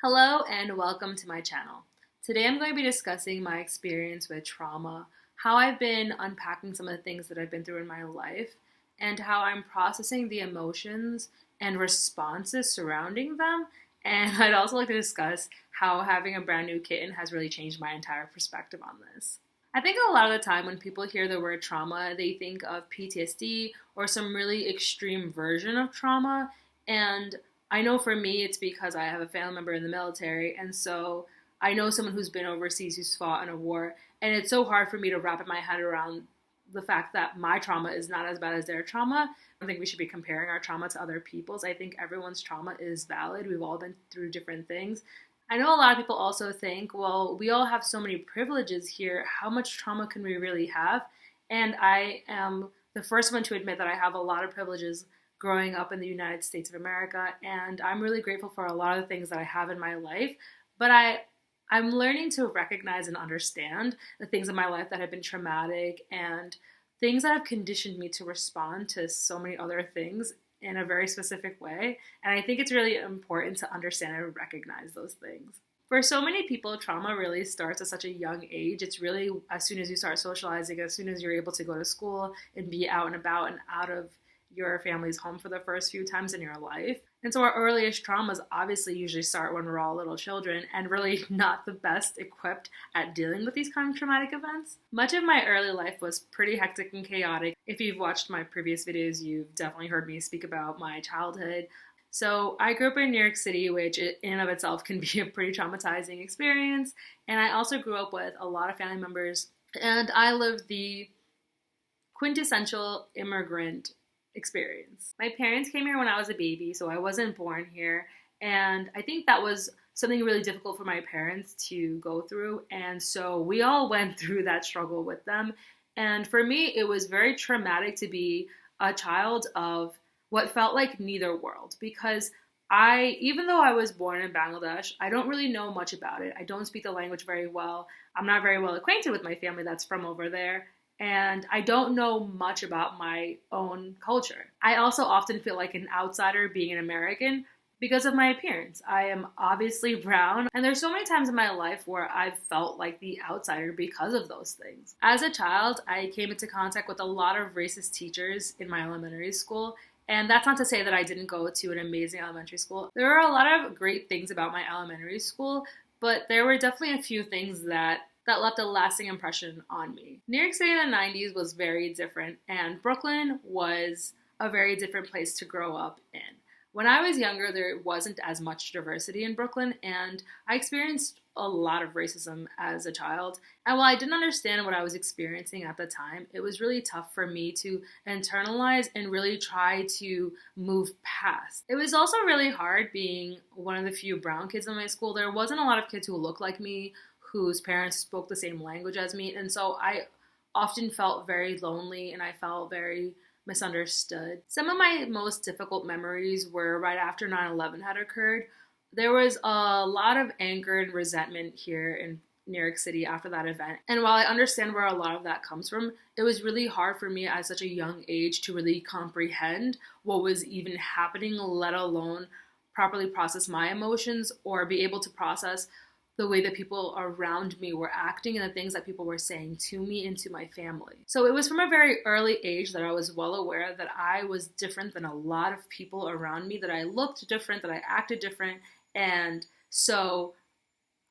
Hello and welcome to my channel. Today I'm going to be discussing my experience with trauma, how I've been unpacking some of the things that I've been through in my life, and how I'm processing the emotions and responses surrounding them. And I'd also like to discuss how having a brand new kitten has really changed my entire perspective on this. I think a lot of the time when people hear the word trauma, they think of PTSD or some really extreme version of trauma. And I know for me, it's because I have a family member in the military. And so I know someone who's been overseas, who's fought in a war. And it's so hard for me to wrap my head around the fact that my trauma is not as bad as their trauma. I don't think we should be comparing our trauma to other people's. I think everyone's trauma is valid. We've all been through different things. I know a lot of people also think, well, we all have so many privileges here. How much trauma can we really have? And I am the first one to admit that I have a lot of privileges growing up in the United States of America. And I'm really grateful for a lot of the things that I have in my life. But I'm learning to recognize and understand the things in my life that have been traumatic and things that have conditioned me to respond to so many other things in a very specific way. And I think it's really important to understand and recognize those things. For so many people, trauma really starts at such a young age. It's really as soon as you start socializing, as soon as you're able to go to school and be out and about and out of your family's home for the first few times in your life. And so our earliest traumas obviously usually start when we're all little children and really not the best equipped at dealing with these kind of traumatic events. Much of my early life was pretty hectic and chaotic. If you've watched my previous videos, you've definitely heard me speak about my childhood. So I grew up in New York City, which in and of itself can be a pretty traumatizing experience. And I also grew up with a lot of family members, and I lived the quintessential immigrant experience. My parents came here when I was a baby, so I wasn't born here. And I think that was something really difficult for my parents to go through. And so we all went through that struggle with them. And for me, it was very traumatic to be a child of what felt like neither world, because even though I was born in Bangladesh, I don't really know much about it. I don't speak the language very well. I'm not very well acquainted with my family that's from over there. And I don't know much about my own culture. I also often feel like an outsider being an American because of my appearance. I am obviously brown, and there's so many times in my life where I've felt like the outsider because of those things. As a child, I came into contact with a lot of racist teachers in my elementary school, and that's not to say that I didn't go to an amazing elementary school. There are a lot of great things about my elementary school, but there were definitely a few things that left a lasting impression on me. New York City in the 90s was very different, and Brooklyn was a very different place to grow up in. When I was younger, there wasn't as much diversity in Brooklyn, and I experienced a lot of racism as a child. And while I didn't understand what I was experiencing at the time, it was really tough for me to internalize and really try to move past. It was also really hard being one of the few brown kids in my school. There wasn't a lot of kids who looked like me, whose parents spoke the same language as me. And so I often felt very lonely and I felt very misunderstood. Some of my most difficult memories were right after 9/11 had occurred. There was a lot of anger and resentment here in New York City after that event. And while I understand where a lot of that comes from, it was really hard for me at such a young age to really comprehend what was even happening, let alone properly process my emotions or be able to process the way that people around me were acting and the things that people were saying to me and to my family. So it was from a very early age that I was well aware that I was different than a lot of people around me, that I looked different, that I acted different. And so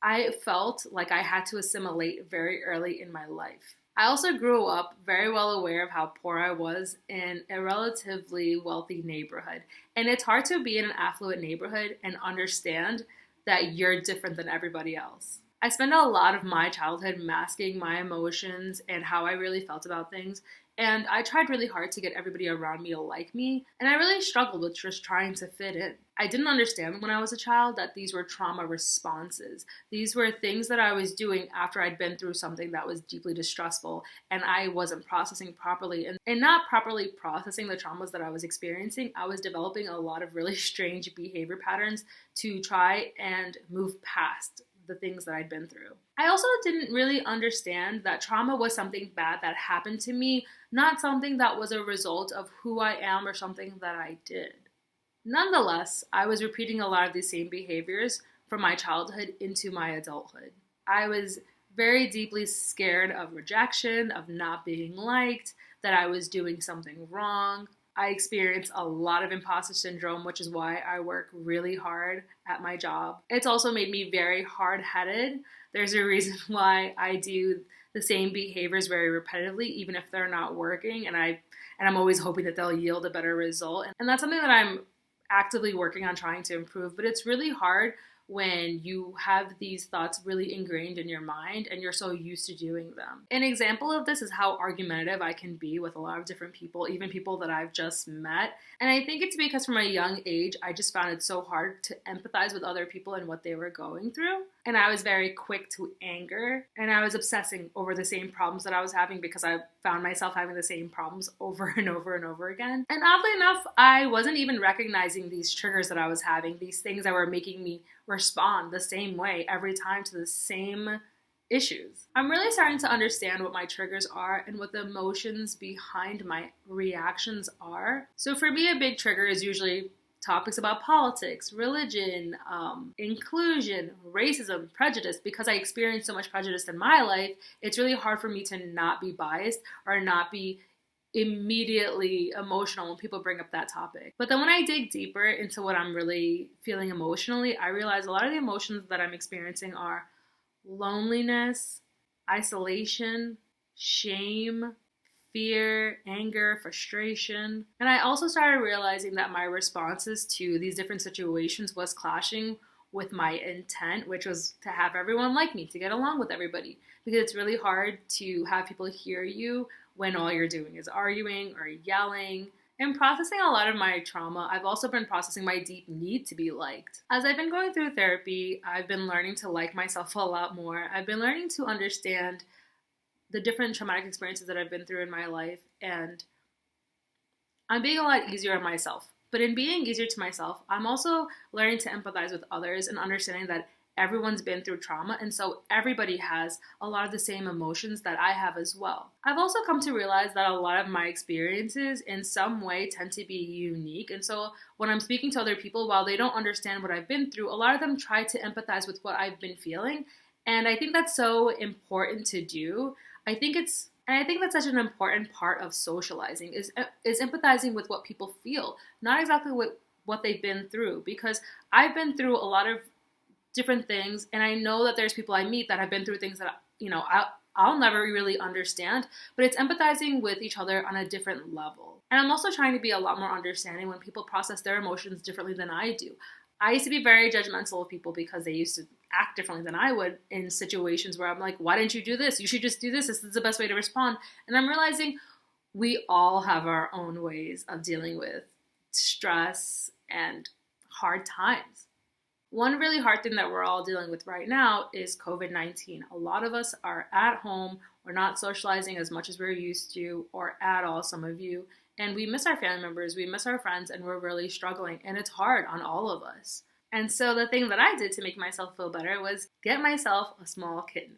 I felt like I had to assimilate very early in my life. I also grew up very well aware of how poor I was in a relatively wealthy neighborhood. And it's hard to be in an affluent neighborhood and understand that you're different than everybody else. I spent a lot of my childhood masking my emotions and how I really felt about things, and I tried really hard to get everybody around me to like me, and I really struggled with just trying to fit in. I didn't understand when I was a child that these were trauma responses. These were things that I was doing after I'd been through something that was deeply distressful, and I wasn't processing properly. And not properly processing the traumas that I was experiencing, I was developing a lot of really strange behavior patterns to try and move past the things that I'd been through. I also didn't really understand that trauma was something bad that happened to me, not something that was a result of who I am or something that I did. Nonetheless, I was repeating a lot of these same behaviors from my childhood into my adulthood. I was very deeply scared of rejection, of not being liked, that I was doing something wrong. I experienced a lot of imposter syndrome, which is why I work really hard at my job. It's also made me very hard-headed. There's a reason why I do the same behaviors very repetitively, even if they're not working, and I'm always hoping that they'll yield a better result. And that's something that I'm actively working on trying to improve, but it's really hard when you have these thoughts really ingrained in your mind and you're so used to doing them. An example of this is how argumentative I can be with a lot of different people, even people that I've just met. And I think it's because from a young age, I just found it so hard to empathize with other people and what they were going through. And I was very quick to anger, and I was obsessing over the same problems that I was having because I found myself having the same problems over and over and over again. And oddly enough, I wasn't even recognizing these triggers that I was having, these things that were making me respond the same way every time to the same issues. I'm really starting to understand what my triggers are and what the emotions behind my reactions are. So for me, a big trigger is usually topics about politics, religion, inclusion, racism, prejudice. Because I experienced so much prejudice in my life, it's really hard for me to not be biased or not be immediately emotional when people bring up that topic. But then when I dig deeper into what I'm really feeling emotionally, I realize a lot of the emotions that I'm experiencing are loneliness, isolation, shame, fear, anger, frustration. And I also started realizing that my responses to these different situations was clashing with my intent, which was to have everyone like me, to get along with everybody. Because it's really hard to have people hear you when all you're doing is arguing or yelling. In processing a lot of my trauma, I've also been processing my deep need to be liked. As I've been going through therapy, I've been learning to like myself a lot more. I've been learning to understand the different traumatic experiences that I've been through in my life, and I'm being a lot easier on myself. But in being easier to myself, I'm also learning to empathize with others and understanding that everyone's been through trauma, and so everybody has a lot of the same emotions that I have as well. I've also come to realize that a lot of my experiences in some way tend to be unique, and so when I'm speaking to other people, while they don't understand what I've been through, a lot of them try to empathize with what I've been feeling, and I think that's so important to do. I think that's such an important part of socializing is empathizing with what people feel, not exactly what they've been through. Because I've been through a lot of different things, and I know that there's people I meet that have been through things that I'll never really understand. But it's empathizing with each other on a different level. And I'm also trying to be a lot more understanding when people process their emotions differently than I do. I used to be very judgmental of people because they used to act differently than I would in situations where I'm like, why didn't you do this? You should just do this. This is the best way to respond. And I'm realizing we all have our own ways of dealing with stress and hard times. One really hard thing that we're all dealing with right now is COVID-19. A lot of us are at home. We're not socializing as much as we're used to, or at all, some of you. And we miss our family members, we miss our friends, and we're really struggling. And it's hard on all of us. And so the thing that I did to make myself feel better was get myself a small kitten.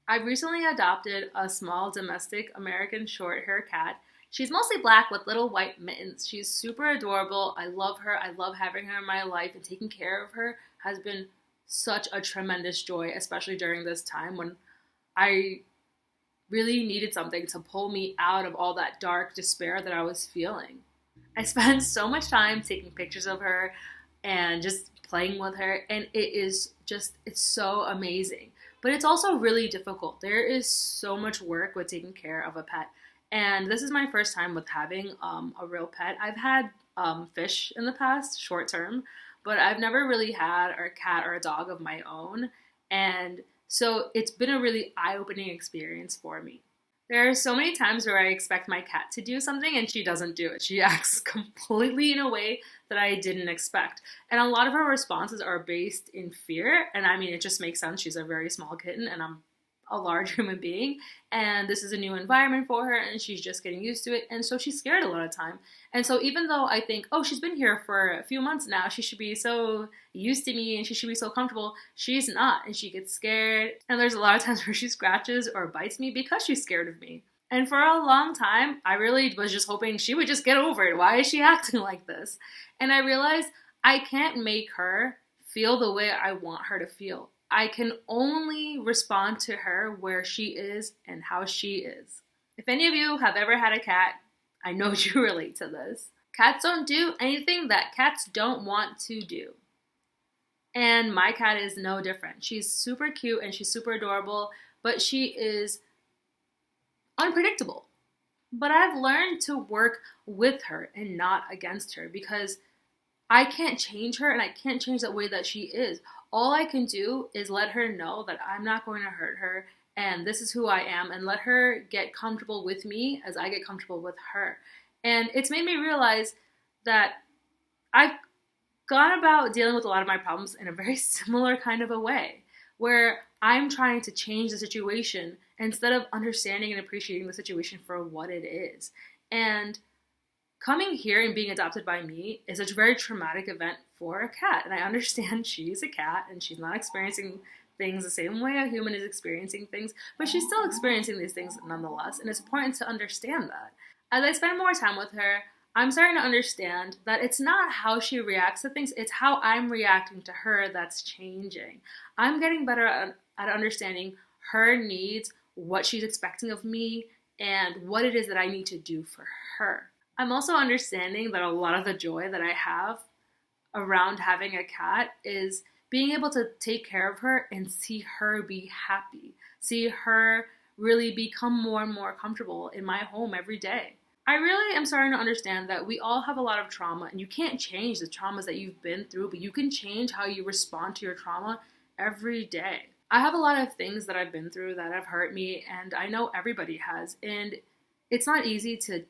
I recently adopted a small domestic American short hair cat. She's mostly black with little white mittens. She's super adorable. I love her. I love having her in my life, and taking care of her has been such a tremendous joy, especially during this time when I really needed something to pull me out of all that dark despair that I was feeling. I spent so much time taking pictures of her and just playing with her, and it's so amazing. But it's also really difficult. There is so much work with taking care of a pet. And this is my first time with having a real pet. I've had fish in the past, short term, but I've never really had a cat or a dog of my own. And so it's been a really eye-opening experience for me. There are so many times where I expect my cat to do something and she doesn't do it. She acts completely in a way that I didn't expect. And a lot of her responses are based in fear. And I mean, it just makes sense. She's a very small kitten and I'm a large human being. And this is a new environment for her and she's just getting used to it. And so she's scared a lot of time. And so even though I think, oh, she's been here for a few months now, she should be so used to me and she should be so comfortable, she's not. And she gets scared. And there's a lot of times where she scratches or bites me because she's scared of me. And for a long time, I really was just hoping she would just get over it. Why is she acting like this? And I realized I can't make her feel the way I want her to feel. I can only respond to her where she is and how she is. If any of you have ever had a cat, I know you relate to this. Cats don't do anything that cats don't want to do. And my cat is no different. She's super cute and she's super adorable, but she is unpredictable. But I've learned to work with her and not against her because I can't change her and I can't change the way that she is. All I can do is let her know that I'm not going to hurt her and this is who I am, and let her get comfortable with me as I get comfortable with her. And it's made me realize that I've gone about dealing with a lot of my problems in a very similar kind of a way, where I'm trying to change the situation instead of understanding and appreciating the situation for what it is. And coming here and being adopted by me is a very traumatic event for a cat. And I understand she's a cat and she's not experiencing things the same way a human is experiencing things, but she's still experiencing these things nonetheless. And it's important to understand that. As I spend more time with her, I'm starting to understand that it's not how she reacts to things, it's how I'm reacting to her that's changing. I'm getting better at understanding her needs, what she's expecting of me, and what it is that I need to do for her. I'm also understanding that a lot of the joy that I have around having a cat is being able to take care of her and see her be happy, see her really become more and more comfortable in my home every day. I really am starting to understand that we all have a lot of trauma, and you can't change the traumas that you've been through, but you can change how you respond to your trauma every day. I have a lot of things that I've been through that have hurt me, and I know everybody has, and it's not easy to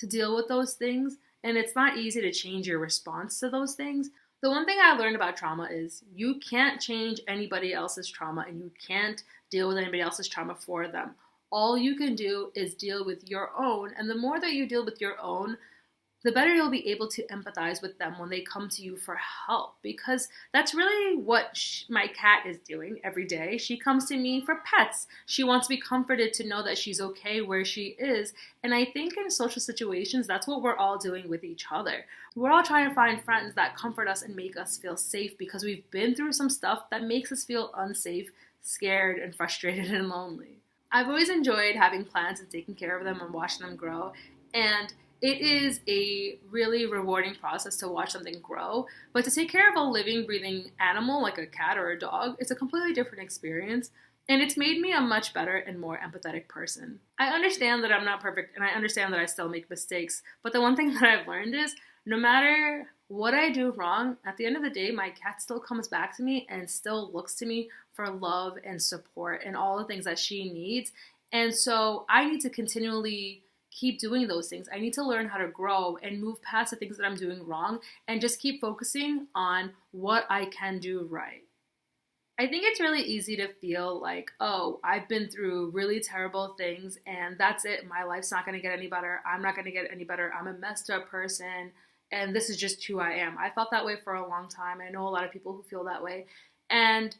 deal with those things, and it's not easy to change your response to those things. The one thing I learned about trauma is you can't change anybody else's trauma, and you can't deal with anybody else's trauma for them. All you can do is deal with your own, and the more that you deal with your own, the better you'll be able to empathize with them when they come to you for help, because that's really what my cat is doing every day. She comes to me for pets. She wants to be comforted to know that she's okay where she is, and I think in social situations, that's what we're all doing with each other. We're all trying to find friends that comfort us and make us feel safe because we've been through some stuff that makes us feel unsafe, scared, and frustrated and lonely. I've always enjoyed having plants and taking care of them and watching them grow, and it is a really rewarding process to watch something grow, but to take care of a living, breathing animal like a cat or a dog, it's a completely different experience, and it's made me a much better and more empathetic person. I understand that I'm not perfect, and I understand that I still make mistakes, but the one thing that I've learned is no matter what I do wrong, at the end of the day, my cat still comes back to me and still looks to me for love and support and all the things that she needs, and so I need to continually keep doing those things. I need to learn how to grow and move past the things that I'm doing wrong and just keep focusing on what I can do right. I think it's really easy to feel like, oh, I've been through really terrible things and that's it. My life's not going to get any better. I'm not going to get any better. I'm a messed up person and this is just who I am. I felt that way for a long time. I know a lot of people who feel that way. And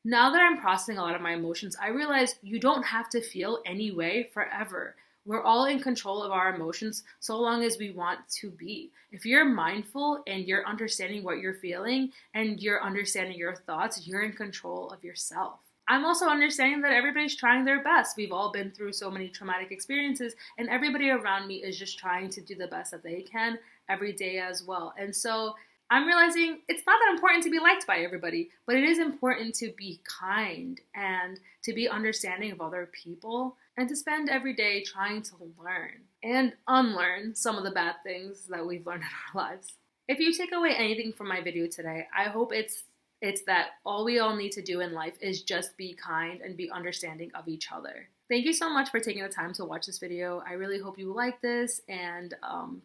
now that I'm processing a lot of my emotions, I realize you don't have to feel any way forever. We're all in control of our emotions so long as we want to be. If you're mindful and you're understanding what you're feeling and you're understanding your thoughts, you're in control of yourself. I'm also understanding that everybody's trying their best. We've all been through so many traumatic experiences, and everybody around me is just trying to do the best that they can every day as well. And so I'm realizing it's not that important to be liked by everybody, but it is important to be kind and to be understanding of other people and to spend every day trying to learn and unlearn some of the bad things that we've learned in our lives. If you take away anything from my video today, I hope it's that all we all need to do in life is just be kind and be understanding of each other. Thank you so much for taking the time to watch this video. I really hope you like this, and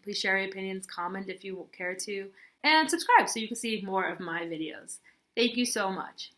please share your opinions, comment if you care to, and subscribe so you can see more of my videos. Thank you so much.